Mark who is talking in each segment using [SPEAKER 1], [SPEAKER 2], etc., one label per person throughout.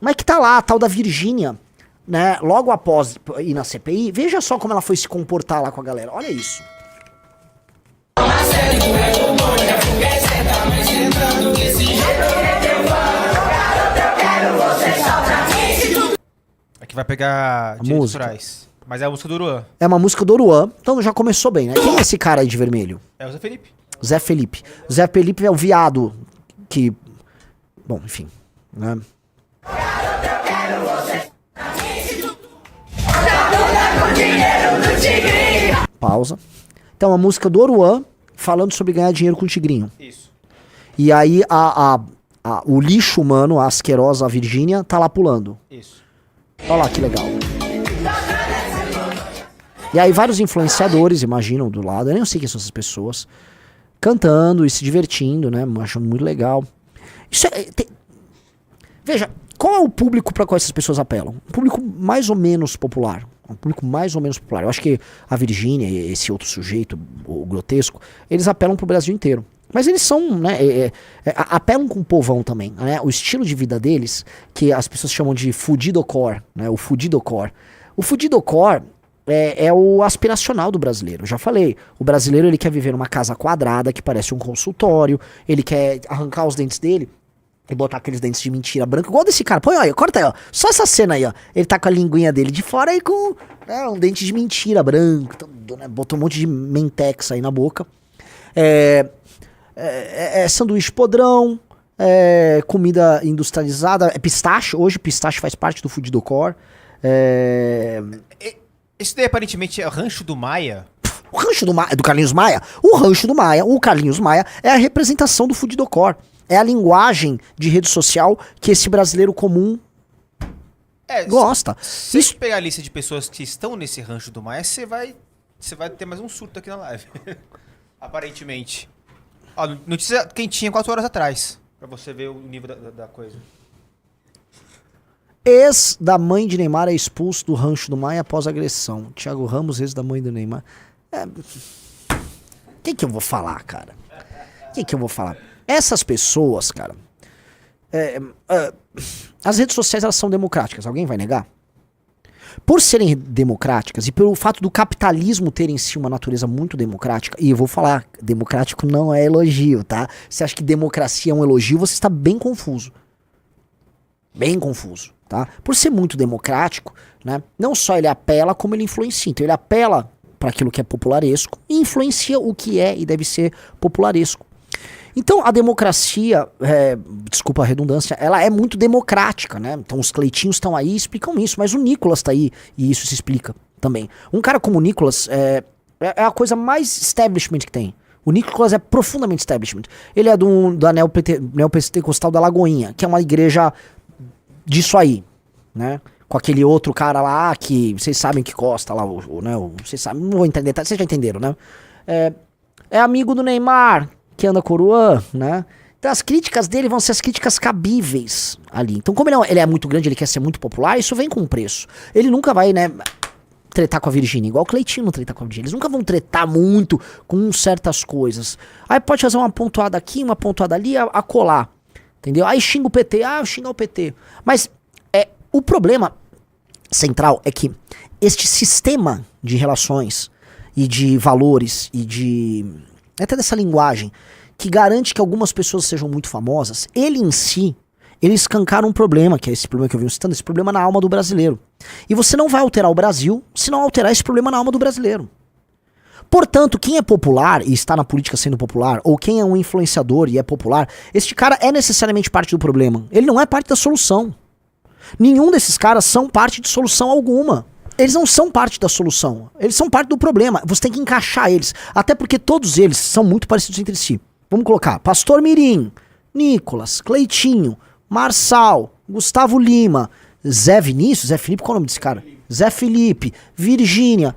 [SPEAKER 1] Mas que tá lá, a tal da Virgínia, né? Logo após ir na CPI, veja só como ela foi se comportar lá com a galera. Olha isso.
[SPEAKER 2] Aqui vai pegar direitos autorais. Mas é a música do Oruan.
[SPEAKER 1] É uma música do Oruan, então já começou bem, né? Quem é esse cara aí de vermelho?
[SPEAKER 2] É o Zé Felipe.
[SPEAKER 1] Zé Felipe. Zé Felipe é o viado que... Bom, enfim, né? Pausa. Então, a música do Oruan falando sobre ganhar dinheiro com o tigrinho.
[SPEAKER 2] Isso.
[SPEAKER 1] E aí o lixo humano, a asquerosa Virgínia, tá lá pulando.
[SPEAKER 2] Isso.
[SPEAKER 1] Olha lá que legal. E aí vários influenciadores, imaginam, do lado, eu nem sei quem são essas pessoas, cantando e se divertindo, né? Achando muito legal. Isso é... Veja, qual é o público para qual essas pessoas apelam? Um público mais ou menos popular. Um público mais ou menos popular. Eu acho que a Virgínia e esse outro sujeito, o grotesco, eles apelam pro Brasil inteiro. Mas eles são, né, apelam com o povão também, né? O estilo de vida deles, que as pessoas chamam de fudidocore, né? O fudidocore. O fudidocore é o aspiracional do brasileiro. Eu já falei, o brasileiro ele quer viver numa casa quadrada que parece um consultório, ele quer arrancar os dentes dele e botar aqueles dentes de mentira branca, igual desse cara. Põe aí, corta aí, ó. Só essa cena aí, ó. Ele tá com a linguinha dele de fora e com um dente de mentira branco, né? Botou um monte de mentex aí na boca. Sanduíche podrão, comida industrializada, pistache. Hoje pistache faz parte do fudidocore.
[SPEAKER 2] Esse daí aparentemente é o Rancho do Maia.
[SPEAKER 1] O Rancho do Maia, do Carlinhos Maia. O Rancho do Maia, o Carlinhos Maia, é a representação do fudidocore. É a linguagem de rede social que esse brasileiro comum gosta.
[SPEAKER 2] Se a gente pegar a lista de pessoas que estão nesse Rancho do Maia, você vai ter mais um surto aqui na live. Aparentemente. Ó, notícia quentinha 4 horas atrás. Pra você ver o nível da coisa.
[SPEAKER 1] Ex da mãe de Neymar é expulso do Rancho do Maia após agressão. Thiago Ramos, ex da mãe do Neymar. Quem que eu vou falar, cara? Quem que eu vou falar? Essas pessoas, cara... as redes sociais, elas são democráticas. Alguém vai negar? Por serem democráticas e pelo fato do capitalismo ter em si uma natureza muito democrática, e eu vou falar, democrático não é elogio, tá? Você acha que democracia é um elogio, você está bem confuso. Bem confuso, tá? Por ser muito democrático, né? Não só ele apela, como ele influencia. Então ele apela para aquilo que é popularesco e influencia o que é e deve ser popularesco. Então a democracia, desculpa a redundância, ela é muito democrática, né? Então os Cleitinhos estão aí e explicam isso, mas o Nicolas tá aí e isso se explica também. Um cara como o Nicolas é a coisa mais establishment que tem. O Nicolas é profundamente establishment. Ele é da Neopentecostal da Lagoinha, que é uma igreja disso aí, né? Com aquele outro cara lá que vocês sabem que gosta lá, né? Vocês sabem, não vou entender, vocês já entenderam, né? É amigo do Neymar, que anda com o Oruan, né? Então as críticas dele vão ser as críticas cabíveis ali. Então como ele é muito grande, ele quer ser muito popular, isso vem com um preço. Ele nunca vai, né, tretar com a Virgínia, igual o Cleitinho não treta com a Virgínia. Eles nunca vão tretar muito com certas coisas. Aí pode fazer uma pontuada aqui, uma pontuada ali, a colar. Entendeu? Aí xinga o PT, eu xingar o PT. Mas o problema central é que este sistema de relações e de valores e de... até dessa linguagem, que garante que algumas pessoas sejam muito famosas, ele em si, ele escancara um problema, que é esse problema que eu venho citando, esse problema na alma do brasileiro. E você não vai alterar o Brasil se não alterar esse problema na alma do brasileiro. Portanto, quem é popular e está na política sendo popular, ou quem é um influenciador e é popular, este cara é necessariamente parte do problema. Ele não é parte da solução. Nenhum desses caras são parte de solução alguma. Eles não são parte da solução. Eles são parte do problema. Você tem que encaixar eles. Até porque todos eles são muito parecidos entre si. Vamos colocar Pastor Mirim, Nicolas, Cleitinho, Marçal, Gustavo Lima, Zé Vinícius, Zé Felipe, qual é o nome desse cara? Zé Felipe, Virgínia.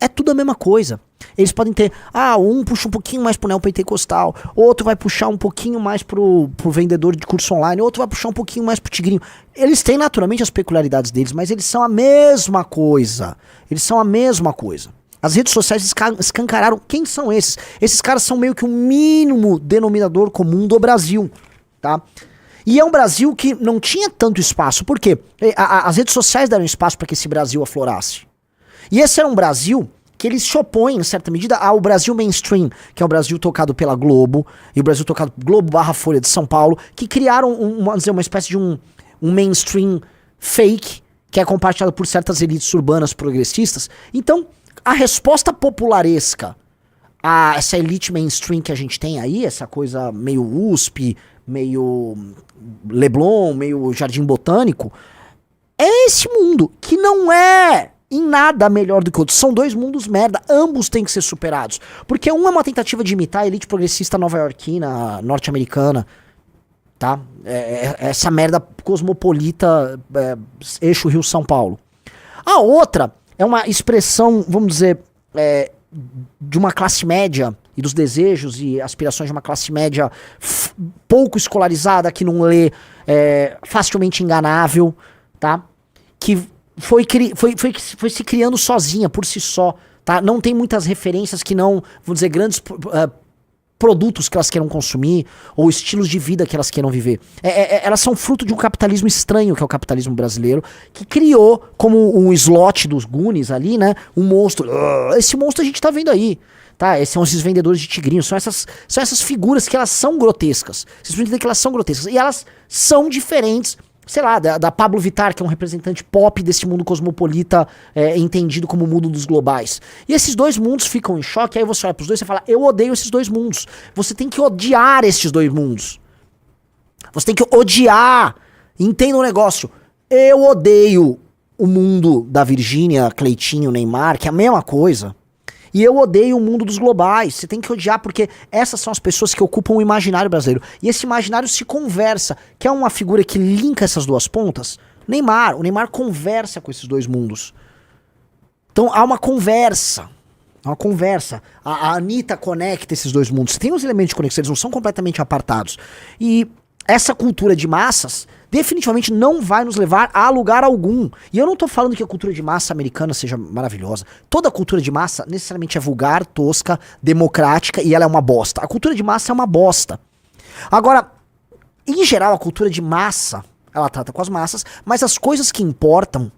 [SPEAKER 1] É tudo a mesma coisa. Eles podem ter, um puxa um pouquinho mais pro neopentecostal, outro vai puxar um pouquinho mais pro vendedor de curso online, outro vai puxar um pouquinho mais pro tigrinho. Eles têm naturalmente as peculiaridades deles, mas eles são a mesma coisa. Eles são a mesma coisa. As redes sociais escancararam quem são esses. Esses caras são meio que o mínimo denominador comum do Brasil, tá? E é um Brasil que não tinha tanto espaço. Por quê? As redes sociais deram espaço para que esse Brasil aflorasse. E esse era um Brasil que eles se opõem, em certa medida, ao Brasil mainstream, que é o Brasil tocado pela Globo, e o Brasil tocado Globo / Folha de São Paulo, que criaram uma espécie de um mainstream fake, que é compartilhado por certas elites urbanas progressistas. Então, a resposta popularesca a essa elite mainstream que a gente tem aí, essa coisa meio USP, meio Leblon, meio Jardim Botânico, é esse mundo, que não é em nada melhor do que o outro. São dois mundos merda, ambos têm que ser superados. Porque um é uma tentativa de imitar a elite progressista nova-iorquina, norte-americana, tá? Essa merda cosmopolita, eixo Rio-São Paulo. A outra é uma expressão, vamos dizer, de uma classe média e dos desejos e aspirações de uma classe média pouco escolarizada, que não lê, facilmente enganável, tá? Que foi se criando sozinha, por si só, tá? Não tem muitas referências que não, vamos dizer, grandes produtos que elas queiram consumir, ou estilos de vida que elas queiram viver. Elas são fruto de um capitalismo estranho, que é o capitalismo brasileiro, que criou, como um slot dos Goonies ali, né, um monstro. Esse monstro a gente tá vendo aí, tá? São esses vendedores de tigrinhos, são essas figuras que elas são grotescas. Vocês precisam entender que elas são grotescas. E elas são diferentes, sei lá, da Pablo Vittar, que é um representante pop desse mundo cosmopolita, entendido como o mundo dos globais. E esses dois mundos ficam em choque, aí você olha pros dois e fala, eu odeio esses dois mundos. Você tem que odiar esses dois mundos. Você tem que odiar. Entenda um negócio. Eu odeio o mundo da Virgínia, Cleitinho, Neymar, que é a mesma coisa. E eu odeio o mundo dos globais. Você tem que odiar porque essas são as pessoas que ocupam o imaginário brasileiro. E esse imaginário se conversa. Que é uma figura que linka essas duas pontas? Neymar. O Neymar conversa com esses dois mundos. Então há uma conversa. Há uma conversa. A Anitta conecta esses dois mundos. Tem uns elementos de conexão, eles não são completamente apartados. E essa cultura de massas definitivamente não vai nos levar a lugar algum. E eu não tô falando que a cultura de massa americana seja maravilhosa. Toda cultura de massa necessariamente é vulgar, tosca, democrática e ela é uma bosta. A cultura de massa é uma bosta. Agora, em geral, a cultura de massa, ela trata com as massas, mas as coisas que importam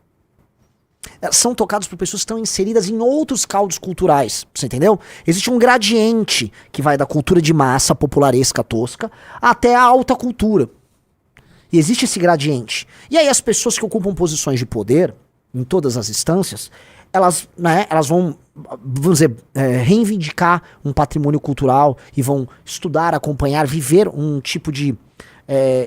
[SPEAKER 1] são tocadas por pessoas que estão inseridas em outros caldos culturais. Você entendeu? Existe um gradiente que vai da cultura de massa, popularesca, tosca, até a alta cultura. E existe esse gradiente. E aí as pessoas que ocupam posições de poder, em todas as instâncias, elas vão, vamos dizer, reivindicar um patrimônio cultural e vão estudar, acompanhar, viver um tipo de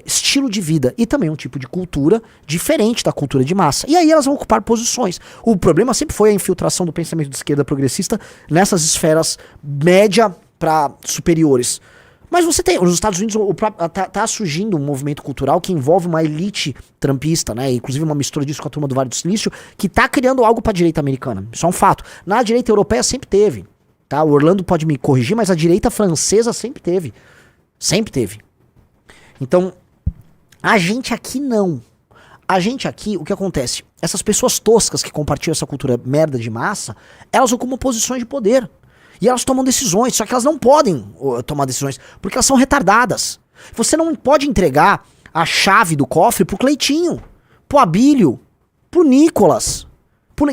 [SPEAKER 1] estilo de vida e também um tipo de cultura diferente da cultura de massa. E aí elas vão ocupar posições. O problema sempre foi a infiltração do pensamento de esquerda progressista nessas esferas média para superiores. Mas você tem, nos Estados Unidos tá surgindo um movimento cultural que envolve uma elite trumpista, né? Inclusive uma mistura disso com a turma do Vale do Silício, que tá criando algo pra direita americana. Isso é um fato. Na direita europeia sempre teve, tá? O Orlando pode me corrigir, mas a direita francesa sempre teve. Sempre teve. Então, a gente aqui não. A gente aqui, o que acontece? Essas pessoas toscas que compartilham essa cultura merda de massa, elas ocupam posições de poder. E elas tomam decisões, só que elas não podem tomar decisões, porque elas são retardadas. Você não pode entregar a chave do cofre pro Cleitinho, pro Abílio, pro Nicolas,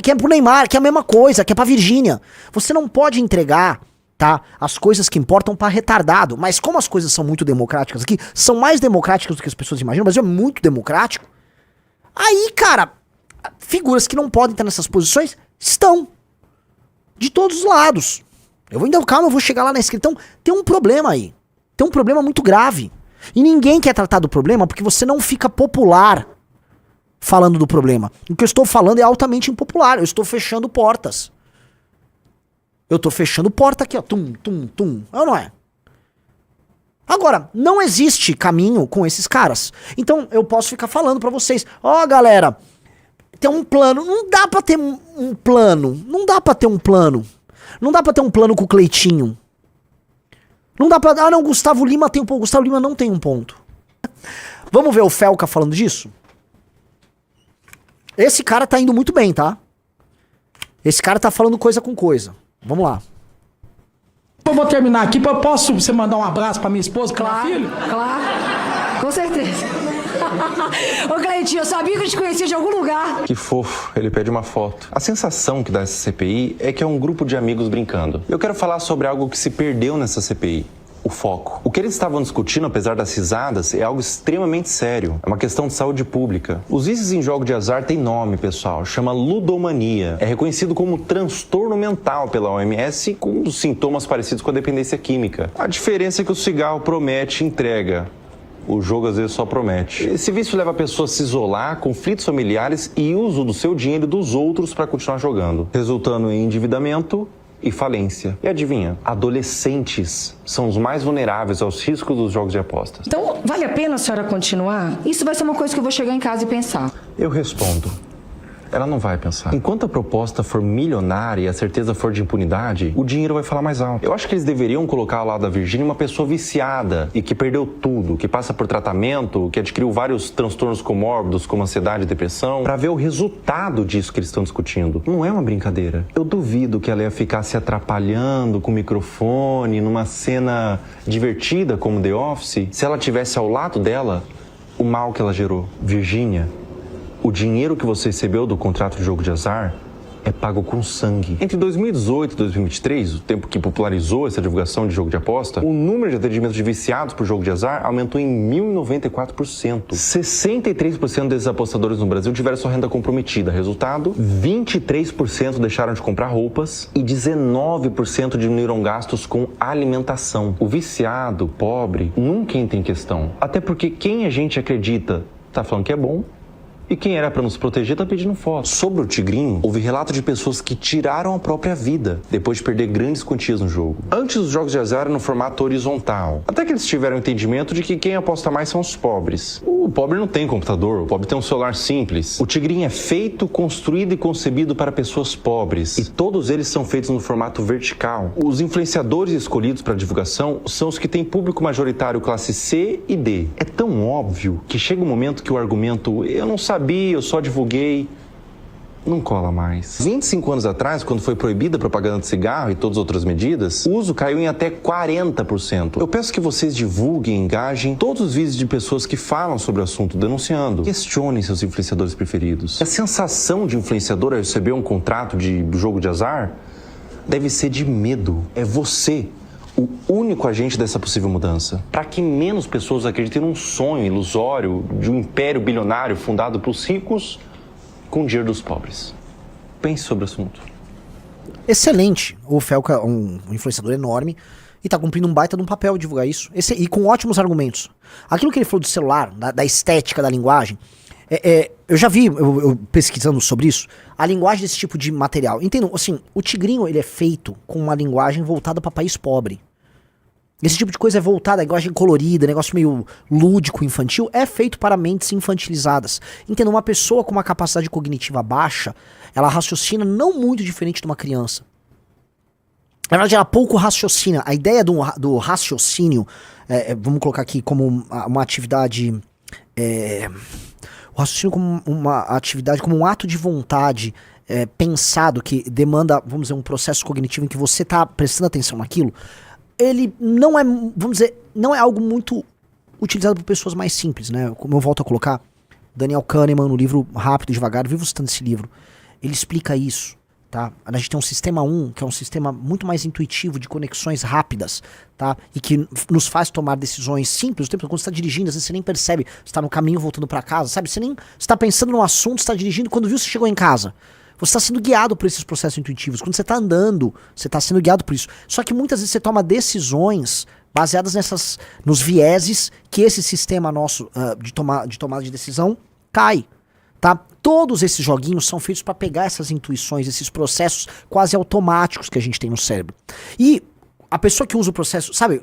[SPEAKER 1] que é pro Neymar, que é a mesma coisa, que é pra Virgínia. Você não pode entregar, tá, as coisas que importam pra retardado. Mas como as coisas são muito democráticas aqui, são mais democráticas do que as pessoas imaginam, o Brasil é muito democrático. Aí, cara, figuras que não podem estar nessas posições estão. De todos os lados. Eu vou chegar lá na esquerda. Então, tem um problema aí. Tem um problema muito grave. E ninguém quer tratar do problema porque você não fica popular falando do problema. O que eu estou falando é altamente impopular. Eu estou fechando portas. Eu estou fechando porta aqui, ó. Tum, tum, tum. É ou não é? Agora, não existe caminho com esses caras. Então, eu posso ficar falando pra vocês. Ó, galera, tem um plano. Não dá pra ter um plano. Não dá pra ter um plano. Não dá pra ter um plano com o Cleitinho. Não dá pra... Ah, não, Gustavo Lima tem um ponto. Gustavo Lima não tem um ponto. Vamos ver o Felca falando disso? Esse cara tá indo muito bem, tá? Esse cara tá falando coisa com coisa. Vamos lá.
[SPEAKER 3] Eu vou terminar aqui. Posso você mandar um abraço pra minha esposa, pra minha filha?
[SPEAKER 4] Claro.
[SPEAKER 3] Com certeza. Ô, Cleitinho, eu sabia que eu te conhecia de algum lugar.
[SPEAKER 4] Que fofo, ele pede uma foto. A sensação que dá essa CPI é que é um grupo de amigos brincando. Eu quero falar sobre algo que se perdeu nessa CPI. O foco. O que eles estavam discutindo, apesar das risadas, é algo extremamente sério. É uma questão de saúde pública. Os vícios em jogo de azar têm nome, pessoal. Chama ludomania. É reconhecido como transtorno mental pela OMS, com sintomas parecidos com a dependência química. A diferença é que o cigarro promete e entrega. O jogo às vezes só promete. Esse vício leva a pessoa a se isolar, conflitos familiares e uso do seu dinheiro e dos outros para continuar jogando, resultando em endividamento e falência. E adivinha? Adolescentes são os mais vulneráveis aos riscos dos jogos de apostas.
[SPEAKER 3] Então, vale a pena a senhora continuar? Isso vai ser uma coisa que eu vou chegar em casa e pensar.
[SPEAKER 4] Eu respondo. Ela não vai pensar. Enquanto a proposta for milionária e a certeza for de impunidade, o dinheiro vai falar mais alto. Eu acho que eles deveriam colocar ao lado da Virgínia uma pessoa viciada e que perdeu tudo, que passa por tratamento, que adquiriu vários transtornos comórbidos, como ansiedade e depressão, pra ver o resultado disso que eles estão discutindo. Não é uma brincadeira. Eu duvido que ela ia ficar se atrapalhando com o microfone numa cena divertida como The Office se ela tivesse ao lado dela o mal que ela gerou. Virgínia, o dinheiro que você recebeu do contrato de jogo de azar é pago com sangue. Entre 2018 e 2023, o tempo que popularizou essa divulgação de jogo de aposta, o número de atendimentos de viciados por jogo de azar aumentou em 1.094%. 63% desses apostadores no Brasil tiveram sua renda comprometida. Resultado, 23% deixaram de comprar roupas e 19% diminuíram gastos com alimentação. O viciado, pobre, nunca entra em questão. Até porque quem a gente acredita tá falando que é bom, e quem era para nos proteger tá pedindo foto. Sobre o Tigrinho, houve relato de pessoas que tiraram a própria vida depois de perder grandes quantias no jogo. Antes, os jogos de azar eram no formato horizontal. Até que eles tiveram o entendimento de que quem aposta mais são os pobres. O pobre não tem computador, o pobre tem um celular simples. O Tigrinho é feito, construído e concebido para pessoas pobres. E todos eles são feitos no formato vertical. Os influenciadores escolhidos para divulgação são os que têm público majoritário classe C e D. É tão óbvio que chega um momento que o argumento "eu não sabia, eu só divulguei", não cola mais. 25 anos atrás, quando foi proibida a propaganda de cigarro e todas as outras medidas, o uso caiu em até 40%. Eu peço que vocês divulguem e engajem todos os vídeos de pessoas que falam sobre o assunto denunciando. Questionem seus influenciadores preferidos. A sensação de influenciador ao receber um contrato de jogo de azar deve ser de medo. É você o único agente dessa possível mudança. Para que menos pessoas acreditem num sonho ilusório de um império bilionário fundado pelos ricos com o dinheiro dos pobres. Pense sobre o assunto.
[SPEAKER 1] Excelente. O Felca é um influenciador enorme e tá cumprindo um baita de um papel divulgar isso. E com ótimos argumentos. Aquilo que ele falou do celular, da estética da linguagem, eu já vi, eu pesquisando sobre isso, a linguagem desse tipo de material. Entendam, assim, o Tigrinho ele é feito com uma linguagem voltada para país pobre. Esse tipo de coisa é voltada, a linguagem colorida, negócio meio lúdico, infantil, é feito para mentes infantilizadas. Entendam, uma pessoa com uma capacidade cognitiva baixa, ela raciocina não muito diferente de uma criança. Na verdade, ela pouco raciocina. A ideia do raciocínio, vamos colocar aqui como uma atividade... o raciocínio como uma atividade, como um ato de vontade pensado, que demanda, vamos dizer, um processo cognitivo em que você está prestando atenção naquilo, ele não é, vamos dizer, não é algo muito utilizado por pessoas mais simples, né? Como eu volto a colocar, Daniel Kahneman, no livro Rápido e Devagar, vivo citando esse livro, ele explica isso. Tá? A gente tem um sistema 1, que é um sistema muito mais intuitivo, de conexões rápidas, tá? E que nos faz tomar decisões simples. O tempo quando você está dirigindo, às vezes você nem percebe, você está no caminho voltando para casa, sabe? Você nem está pensando num assunto, você está dirigindo, quando viu, você chegou em casa. Você está sendo guiado por esses processos intuitivos. Quando você está andando, você está sendo guiado por isso. Só que muitas vezes você toma decisões baseadas nos vieses que esse sistema nosso de tomada de decisão cai. Tá? Todos esses joguinhos são feitos para pegar essas intuições, esses processos quase automáticos que a gente tem no cérebro. E a pessoa que usa o processo, sabe,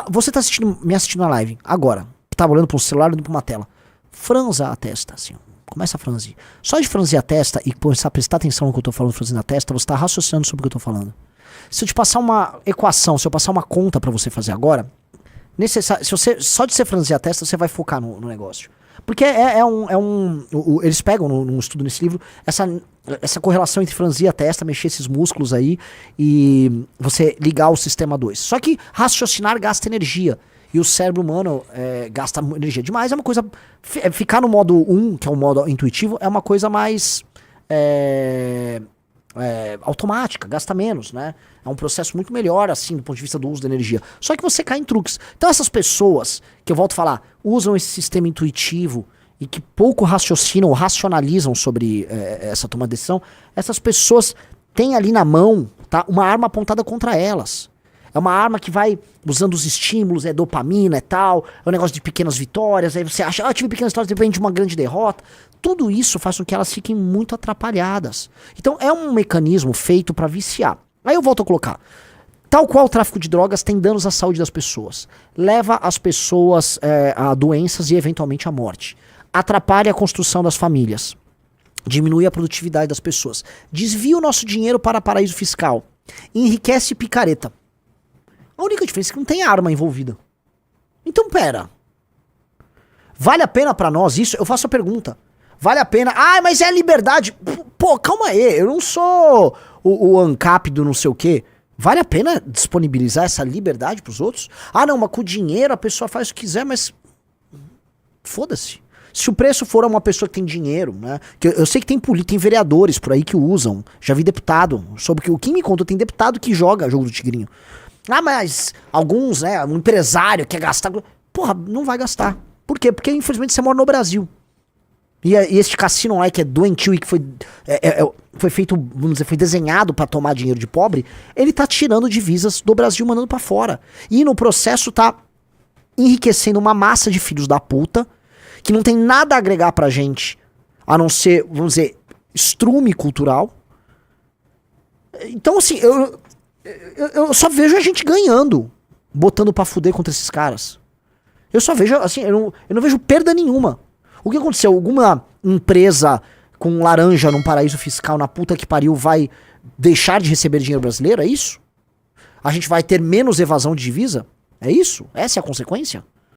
[SPEAKER 1] você tá me assistindo na live agora, tá olhando para um celular, olhando para uma tela, franza a testa, assim, começa a franzir. Só de franzir a testa e começar a prestar atenção no que eu tô falando, franzindo a testa, você tá raciocinando sobre o que eu tô falando. Se eu te passar uma equação, se eu passar uma conta para você fazer agora, se você, só de você franzir a testa, você vai focar no negócio. Porque eles pegam num estudo nesse livro essa correlação entre franzir a testa, mexer esses músculos aí e você ligar o sistema 2. Só que raciocinar gasta energia. E o cérebro humano gasta energia demais. É uma coisa... Ficar no modo 1, que é o modo intuitivo, é uma coisa mais... automática, gasta menos, né? É um processo muito melhor, assim, do ponto de vista do uso da energia. Só que você cai em truques. Então essas pessoas, que eu volto a falar, usam esse sistema intuitivo e que pouco raciocinam ou racionalizam sobre essa toma de decisão, essas pessoas têm ali na mão, tá, uma arma apontada contra elas. É uma arma que vai usando os estímulos, dopamina e tal, é um negócio de pequenas vitórias, aí você acha, tive pequenas vitórias, depende de uma grande derrota. Tudo isso faz com que elas fiquem muito atrapalhadas. Então é um mecanismo feito para viciar. Aí eu volto a colocar, tal qual o tráfico de drogas tem danos à saúde das pessoas, leva as pessoas a doenças e eventualmente à morte, atrapalha a construção das famílias, diminui a produtividade das pessoas, desvia o nosso dinheiro para paraíso fiscal, enriquece picareta. A única diferença é que não tem arma envolvida. Então, pera. Vale a pena pra nós isso? Eu faço a pergunta. Vale a pena? Ah, mas é a liberdade. Pô, calma aí. Eu não sou o ANCAP do não sei o quê. Vale a pena disponibilizar essa liberdade pros outros? Ah, não, mas com o dinheiro a pessoa faz o que quiser, mas... Foda-se. Se o preço for uma pessoa que tem dinheiro, né? Que eu sei que tem vereadores por aí que usam. Já vi deputado. Sobre que o que me conta, tem deputado que joga jogo do Tigrinho. Ah, mas alguns, né, um empresário quer gastar... Porra, não vai gastar. Por quê? Porque, infelizmente, você mora no Brasil. E este cassino lá que é doentio e que foi feito, vamos dizer, foi desenhado pra tomar dinheiro de pobre, ele tá tirando divisas do Brasil, mandando pra fora. E no processo tá enriquecendo uma massa de filhos da puta que não tem nada a agregar pra gente, a não ser, vamos dizer, estrume cultural. Então, assim, eu só vejo a gente ganhando, botando pra fuder contra esses caras. Eu só vejo, assim, eu não vejo perda nenhuma. O que aconteceu? Alguma empresa com laranja num paraíso fiscal na puta que pariu vai deixar de receber dinheiro brasileiro? É isso? A gente vai ter menos evasão de divisa? É isso? Essa é a consequência?